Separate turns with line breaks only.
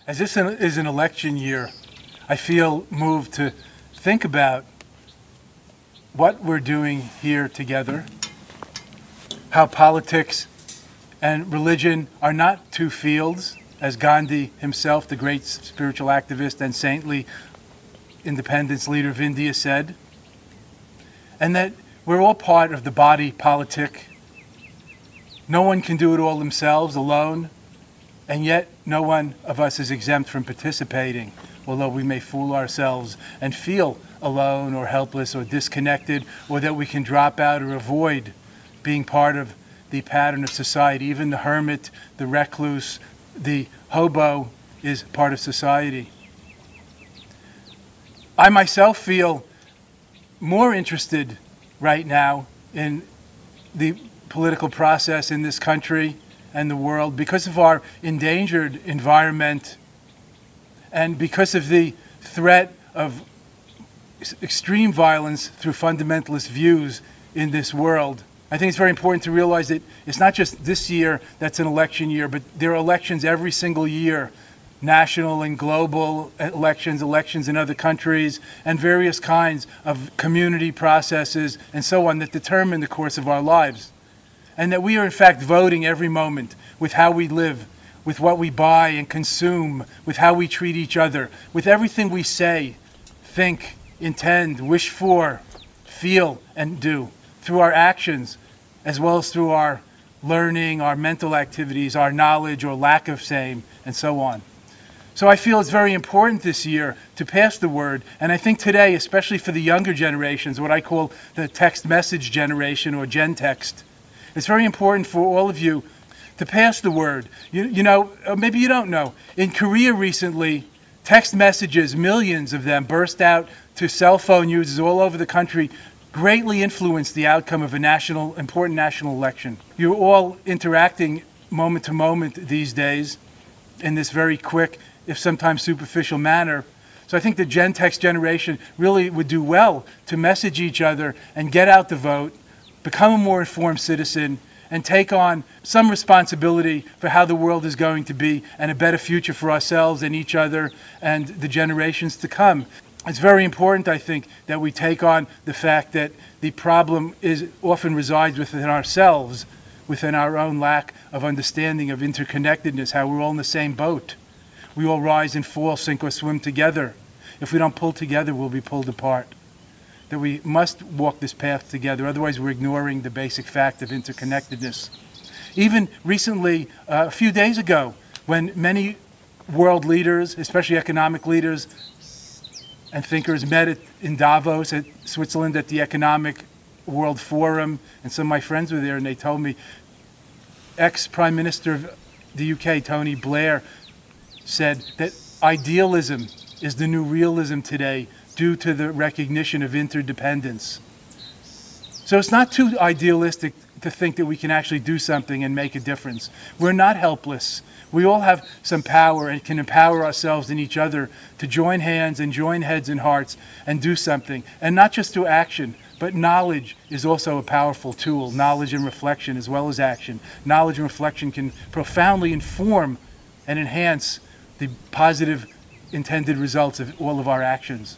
As this is an election year, I feel moved to think about what we're doing here together, how politics and religion are not two fields, as Gandhi himself, the great spiritual activist and saintly independence leader of India, said, and that we're all part of the body politic. No one can do it all themselves, alone, and yet no one of us is exempt from participating, although we may fool ourselves and feel alone or helpless or disconnected, or that we can drop out or avoid being part of the pattern of society. Even the hermit, the recluse, the hobo is part of society. I myself feel more interested right now in the political process in this country and the world because of our endangered environment and because of the threat of extreme violence through fundamentalist views in this world. I think it's very important to realize that it's not just this year that's an election year, but there are elections every single year, national and global elections, elections in other countries, and various kinds of community processes and so on that determine the course of our lives. And that we are in fact voting every moment with how we live, with what we buy and consume, with how we treat each other, with everything we say, think, intend, wish for, feel, and do, through our actions, as well as through our learning, our mental activities, our knowledge or lack of same, and so on. So I feel it's very important this year to pass the word, and I think today, especially for the younger generations, what I call the text message generation or Gen Text, it's very important for all of you to pass the word. You know, maybe you don't know. In Korea recently, text messages, millions of them, burst out to cell phone users all over the country, greatly influenced the outcome of a important national election. You're all interacting moment to moment these days in this very quick, if sometimes superficial manner. So I think the Gen Text generation really would do well to message each other and get out the vote, become a more informed citizen, and take on some responsibility for how the world is going to be and a better future for ourselves and each other and the generations to come. It's very important, I think, that we take on the fact that the problem often resides within ourselves, within our own lack of understanding of interconnectedness, how we're all in the same boat. We all rise and fall, sink or swim together. If we don't pull together, we'll be pulled apart. That we must walk this path together, otherwise we're ignoring the basic fact of interconnectedness. Even recently, a few days ago, when many world leaders, especially economic leaders and thinkers, met in Davos, at Switzerland, at the Economic World Forum, and some of my friends were there, and they told me, ex-Prime Minister of the UK, Tony Blair, said that idealism is the new realism today, due to the recognition of interdependence. So it's not too idealistic to think that we can actually do something and make a difference. We're not helpless. We all have some power and can empower ourselves and each other to join hands and join heads and hearts and do something. And not just through action, but knowledge is also a powerful tool. Knowledge and reflection as well as action. Knowledge and reflection can profoundly inform and enhance the positive intended results of all of our actions.